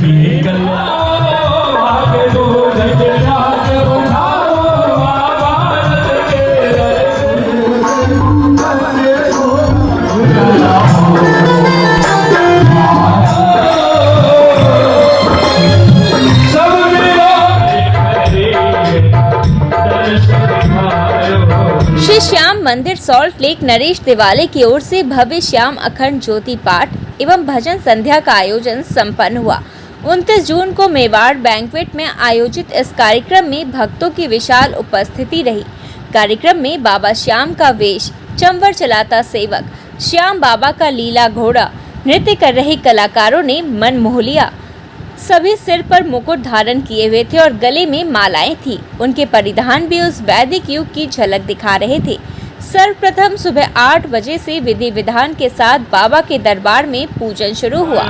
श्री श्याम मंदिर salt lake Naresh दिवाले की ओर से भव्य श्याम अखंड ज्योति पाठ एवं भजन संध्या का आयोजन संपन्न हुआ। 29 जून को मेवाड़ बैंक्वेट में आयोजित इस कार्यक्रम में भक्तों की विशाल उपस्थिति रही। कार्यक्रम में बाबा श्याम का वेश, चंवर चलाता सेवक, श्याम बाबा का लीला घोड़ा, नृत्य कर रहे कलाकारों ने मन मोह लिया। सभी सिर पर मुकुट धारण किए हुए थे और गले में मालाएं थी। उनके परिधान भी उस वैदिक युग की झलक दिखा रहे थे। सर्वप्रथम सुबह 8 बजे से विधि विधान के साथ बाबा के दरबार में पूजन शुरू हुआ।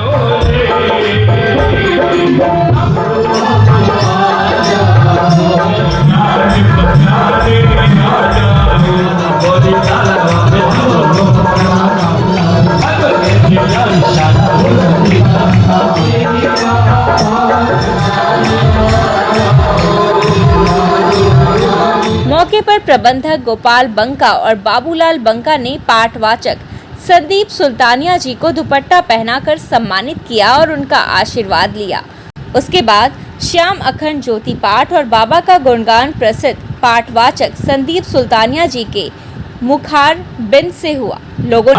मौके पर प्रबंधक गोपाल बंका और बाबूलाल बंका ने पाठवाचक संदीप सुल्तानिया जी को दुपट्टा पहनाकर सम्मानित किया और उनका आशीर्वाद लिया। उसके बाद श्याम अखंड ज्योति पाठ और बाबा का गुणगान प्रसिद्ध पाठवाचक संदीप सुल्तानिया जी के मुखार बिंद से हुआ। लोगों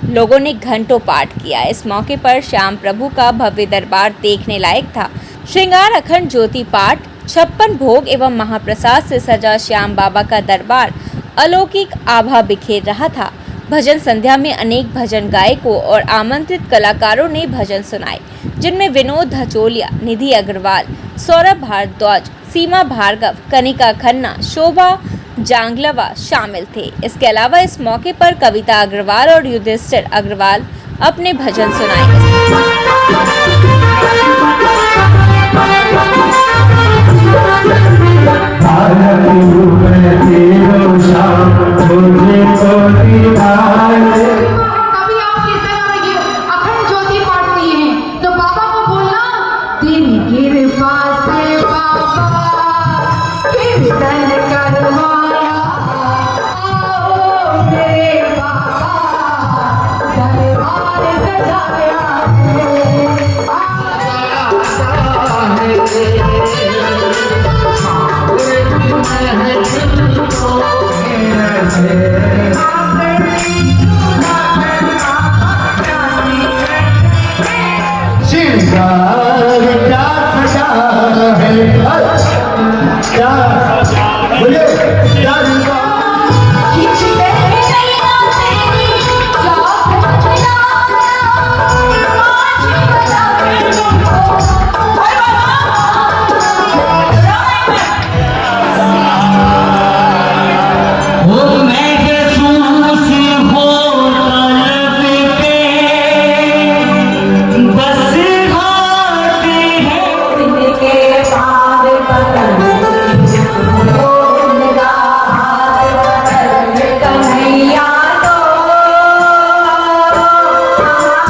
लोगों ने घंटों पाठ किया। इस मौके पर श्याम प्रभु का भव्य दरबार देखने लायक था। श्रृंगार अखंड ज्योति पाठ, 56 भोग एवं महाप्रसाद से सजा श्याम बाबा का दरबार अलौकिक आभा बिखेर रहा था। भजन संध्या में अनेक भजन गायकों और आमंत्रित कलाकारों ने भजन सुनाए, जिनमें विनोद धचोलिया, निधि अग्रवाल, सौरभ भारद्वाज, सीमा भार्गव, कनिका खन्ना, शोभा जांगलवा शामिल थे। इसके अलावा इस मौके पर कविता अग्रवाल और युधिष्ठिर अग्रवाल अपने भजन सुनाए।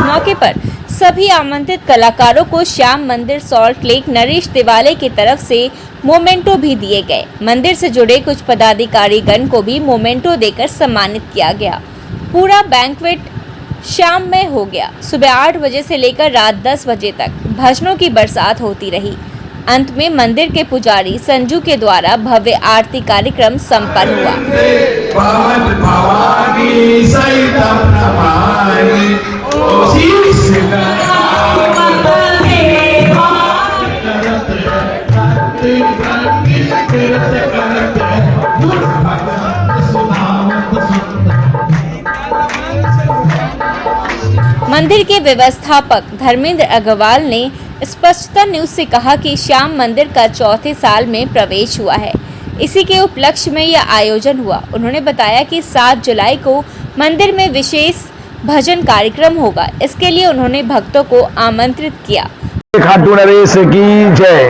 मौके पर सभी आमंत्रित कलाकारों को श्याम मंदिर सॉल्ट लेक नरेश दिवाले की तरफ से मोमेंटो भी दिए गए। मंदिर से जुड़े कुछ पदाधिकारीगण को भी मोमेंटो देकर सम्मानित किया गया। पूरा बैंक्वेट श्याममय हो गया। सुबह 8 बजे से लेकर रात 10 बजे तक भजनों की बरसात होती रही। अंत में मंदिर के पुजारी संजू के द्वारा भव्य आरती कार्यक्रम संपन्न हुआ। मंदिर के व्यवस्थापक धर्मेंद्र अग्रवाल ने स्पष्टता न्यूज से कहा कि श्याम मंदिर का चौथे साल में प्रवेश हुआ है। इसी के उपलक्ष्य में यह आयोजन हुआ। उन्होंने बताया कि 7 जुलाई को मंदिर में विशेष भजन कार्यक्रम होगा। इसके लिए उन्होंने भक्तों को आमंत्रित किया। खाटू नरेश की जय।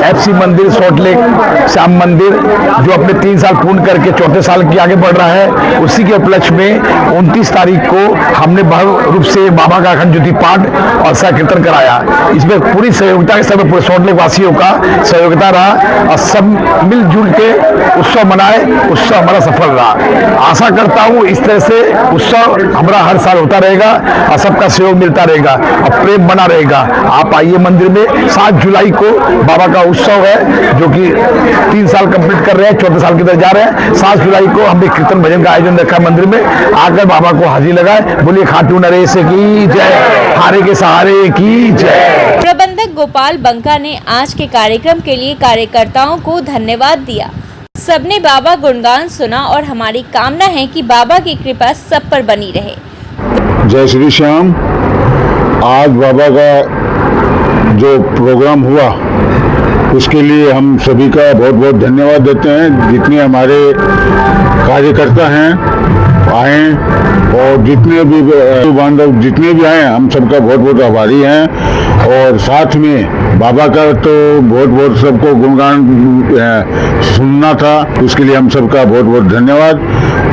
एफसी मंदिर सॉल्ट लेक श्याम मंदिर जो अपने 3 साल पूर्ण करके चौथे साल की आगे बढ़ रहा है, उसी के उपलक्ष्य में 29 तारीख को हमने भव्य रूप से बाबा का अखंड ज्योति पाठ और संकीर्तन कराया। इसमें पूरी सहयोगिता के सब पूरे सॉल्ट लेक वासियों का सहयोगिता रहा और सब मिलजुल के उत्सव मनाए। उत्सव हमारा सफल रहा। आशा करता हूँ इस तरह से उत्सव हमारा हर साल होता रहेगा और सबका सहयोग मिलता रहेगा और प्रेम बना रहेगा। आप आइए मंदिर में। 7 जुलाई को बाबा का उत्सव है जो कि 3 साल कंप्लीट कर रहे हैं, चौथे साल की तरफ जा रहे हैं। 7 जुलाई को हमने कीर्तन भजन का आयोजन रखा है मंदिर में। आकर बाबा को हाजिरी लगाए। बोलिए खाटू नरेश की जय, हारे के सहारे की जय। प्रबंधक गोपाल बंका ने आज के कार्यक्रम के लिए कार्यकर्ताओं को धन्यवाद दिया। सबने बाबा गुणगान सुना और हमारी कामना है कि बाबा की कृपा सब पर बनी रहे। जय श्री श्याम। आज बाबा का जो प्रोग्राम हुआ उसके लिए हम सभी का बहुत बहुत धन्यवाद देते हैं। जितने हमारे कार्यकर्ता हैं आए और जितने भी बांधव जितने भी आए, हम सबका बहुत बहुत आभारी हैं। और साथ में बाबा का तो बहुत बहुत सबको गुणगान सुनना था, उसके लिए हम सबका बहुत बहुत धन्यवाद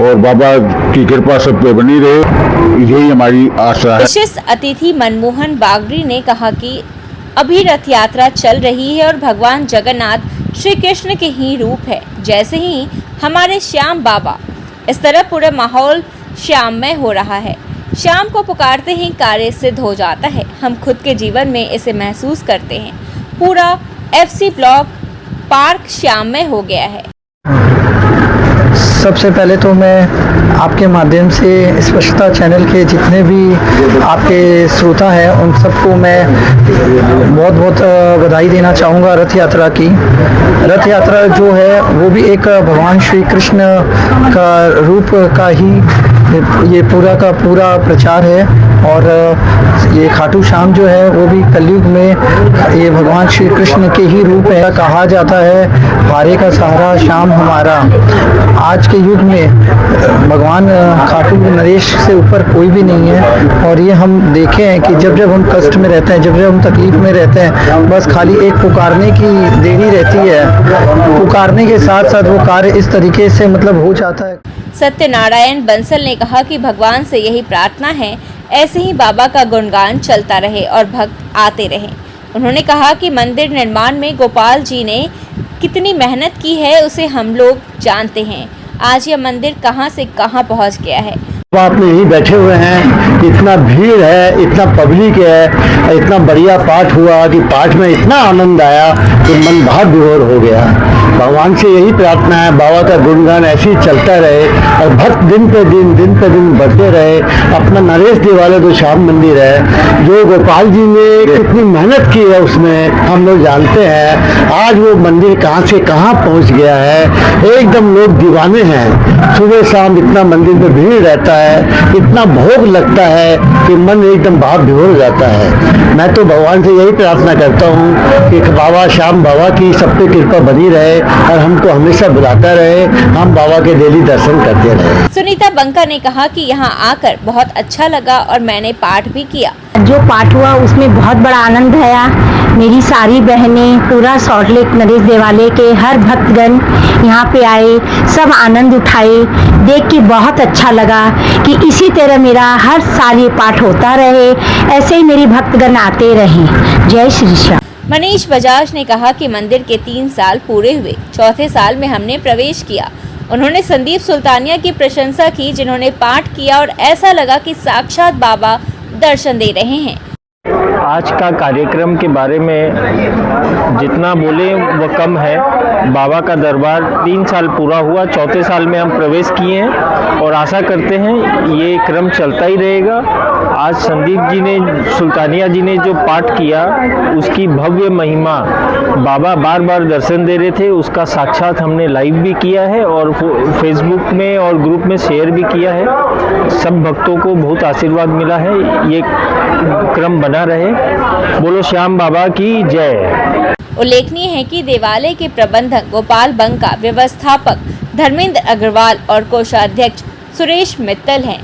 और बाबा की कृपा सब पे बनी रहे, यही हमारी आशा है। विशेष अतिथि मनमोहन बागड़ी ने कहा कि अभी रथ यात्रा चल रही है और भगवान जगन्नाथ श्री कृष्ण के ही रूप है। जैसे ही हमारे श्याम बाबा, इस तरह पूरा माहौल श्याममय हो रहा है। श्याम को पुकारते ही कार्य सिद्ध हो जाता है। हम खुद के जीवन में इसे महसूस करते हैं। पूरा एफसी ब्लॉक पार्क श्याममय हो गया है। सबसे पहले तो मैं आपके माध्यम से स्पष्टता चैनल के जितने भी आपके श्रोता हैं उन सबको मैं बहुत बहुत बधाई देना चाहूँगा रथ यात्रा की। रथ यात्रा जो है वो भी एक भगवान श्री कृष्ण का रूप का ही ये पूरा का पूरा प्रचार है। और ये खाटू श्याम जो है वो भी कलयुग में ये भगवान श्री कृष्ण के ही रूप है। कहा जाता है हारे का सहारा श्याम हमारा। आज के युग में भगवान खाटू नरेश से ऊपर कोई भी नहीं है। और ये हम देखे हैं कि जब जब हम कष्ट में रहते हैं, जब जब हम तकलीफ में रहते हैं, बस खाली एक पुकारने की देरी रहती है। पुकारने के साथ साथ वो कार्य इस तरीके से मतलब हो जाता है। सत्यनारायण बंसल ने कहा कि भगवान से यही प्रार्थना है, ऐसे ही बाबा का गुणगान चलता रहे और भक्त आते रहें। उन्होंने कहा कि मंदिर निर्माण में गोपाल जी ने कितनी मेहनत की है उसे हम लोग जानते हैं। आज यह मंदिर कहां से कहां पहुंच गया है। आप यहीं बैठे हुए हैं, इतना भीड़ है, इतना पब्लिक है, इतना बढ़िया पाठ हुआ कि पाठ में इतना आनंद आया कि मन भाव विभोर हो गया। भगवान से यही प्रार्थना है बाबा का गुणगान ऐसे ही चलता रहे और भक्त दिन पे दिन बढ़ते रहे। अपना नरेश देवालय जो श्याम मंदिर है, जो गोपाल जी ने कितनी मेहनत की है उसमें हम लोग जानते हैं। आज वो मंदिर कहाँ से कहाँ पहुँच गया है, एकदम लोग दीवाने हैं। सुबह शाम इतना मंदिर में भीड़ रहता है, इतना भोग लगता है कि मन एकदम भाव विभोर जाता है। मैं तो भगवान से यही प्रार्थना करता हूँ कि बाबा श्याम बाबा की सब पे कृपा बनी रहे और हमको हमेशा बुलाता रहे, हम बाबा के डेली दर्शन करते रहे। सुनीता बंका ने कहा कि यहाँ आकर बहुत अच्छा लगा और मैंने पाठ भी किया। जो पाठ हुआ उसमें बहुत बड़ा आनंद आया। मेरी सारी बहनें, पूरा सॉल्ट लेक नरेश देवालय के हर भक्तगण यहाँ पे आए, सब आनंद उठाए। देख के बहुत अच्छा लगा कि इसी तरह मेरा हर साल ये पाठ होता रहे, ऐसे ही मेरी भक्तगण आते रहें। जय श्री श्याम। मनीष बजाज ने कहा कि मंदिर के 3 साल पूरे हुए, चौथे साल में हमने प्रवेश किया। उन्होंने संदीप सुल्तानिया की प्रशंसा की जिन्होंने पाठ किया और ऐसा लगा कि साक्षात बाबा दर्शन दे रहे हैं। आज का कार्यक्रम के बारे में जितना बोले वह कम है। बाबा का दरबार 3 साल पूरा हुआ, चौथे साल में हम प्रवेश किए हैं और आशा करते हैं ये क्रम चलता ही रहेगा। आज संदीप जी ने, सुल्तानिया जी ने जो पाठ किया उसकी भव्य महिमा, बाबा बार बार दर्शन दे रहे थे, उसका साक्षात हमने लाइव भी किया है और फेसबुक में और ग्रुप में शेयर भी किया है। सब भक्तों को बहुत आशीर्वाद मिला है, ये क्रम बना रहे। बोलो श्याम बाबा की जय। उल्लेखनीय है कि देवालय के प्रबंधक गोपाल बंका, व्यवस्थापक धर्मेंद्र अग्रवाल और कोषाध्यक्ष सुरेश मित्तल हैं।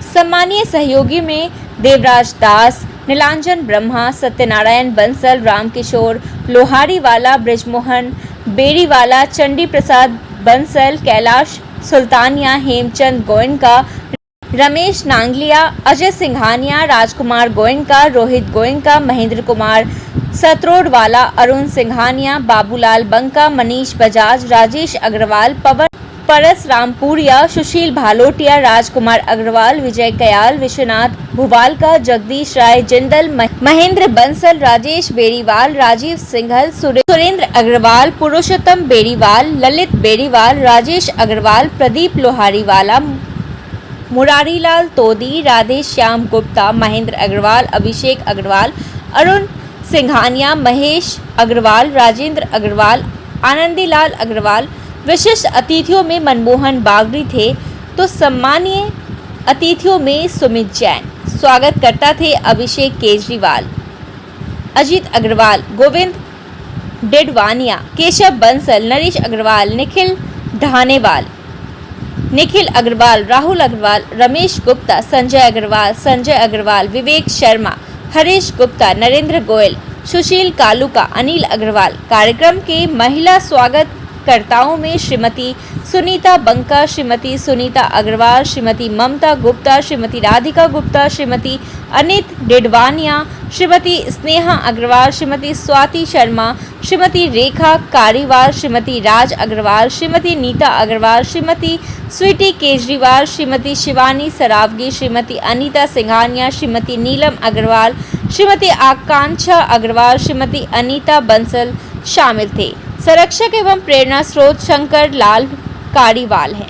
सम्मानीय सहयोगी में देवराज दास, नीलांजन ब्रह्मा, सत्यनारायण बंसल, रामकिशोर लोहारीवाला, ब्रिजमोहन बेरीवाला, चंडी प्रसाद बंसल, कैलाश सुल्तानिया, हेमचंद गोयनका, रमेश नांगलिया, अजय सिंघानिया, राजकुमार गोयनका, रोहित गोयनका, महेंद्र कुमार सतरोडवाला, अरुण सिंघानिया, बाबूलाल बंका, मनीष बजाज, राजेश अग्रवाल, पवन परस रामपुरिया, सुशील भालोटिया, राजकुमार अग्रवाल, विजय कयाल, विश्वनाथ भुवालका, जगदीश राय जिंदल, महेंद्र बंसल, राजेश बेरीवाल, राजीव सिंघल, सुरेंद्र अग्रवाल, पुरुषोत्तम बेरीवाल, ललित बेरीवाल, राजेश अग्रवाल, प्रदीप लोहारीवाला, मुरारीलाल तोदी, राधे श्याम गुप्ता, महेंद्र अग्रवाल, अभिषेक अग्रवाल, अरुण सिंघानिया, महेश अग्रवाल, राजेंद्र अग्रवाल, आनंदीलाल अग्रवाल। विशिष्ट अतिथियों में मनमोहन बागड़ी थे तो सम्मानीय अतिथियों में सुमित जैन, स्वागतकर्ता थे अभिषेक केजरीवाल, अजीत अग्रवाल, गोविंद डेडवानिया, केशव बंसल, नरेश अग्रवाल, निखिल ढानेवाल, निखिल अग्रवाल, राहुल अग्रवाल, रमेश गुप्ता, संजय अग्रवाल, विवेक शर्मा, हरीश गुप्ता, नरेंद्र गोयल, सुशील कालूका, अनिल अग्रवाल। कार्यक्रम के महिला स्वागतकर्ताओं में श्रीमती सुनीता बंका, श्रीमती सुनीता अग्रवाल, श्रीमती ममता गुप्ता, श्रीमती राधिका गुप्ता, श्रीमती अनित डेडवानिया, श्रीमती स्नेहा अग्रवाल, श्रीमती स्वाति शर्मा, श्रीमती रेखा कारीवाल, श्रीमती राज अग्रवाल, श्रीमती नीता अग्रवाल, श्रीमती स्वीटी केजरीवाल, श्रीमती शिवानी सरावगी, श्रीमती अनीता सिंघानिया, श्रीमती नीलम अग्रवाल, श्रीमती आकांक्षा अग्रवाल, श्रीमती अनीता बंसल शामिल थे। संरक्षक एवं प्रेरणा स्रोत शंकर लाल कारीवाल हैं।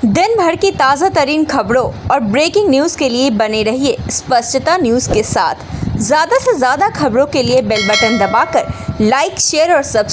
दिन भर की ताज़ा तरीन खबरों और ब्रेकिंग न्यूज़ के लिए बने रहिए स्पष्टता न्यूज़ के साथ। ज़्यादा से ज़्यादा खबरों के लिए बेल बटन दबाकर लाइक, शेयर और सब्सक्राइब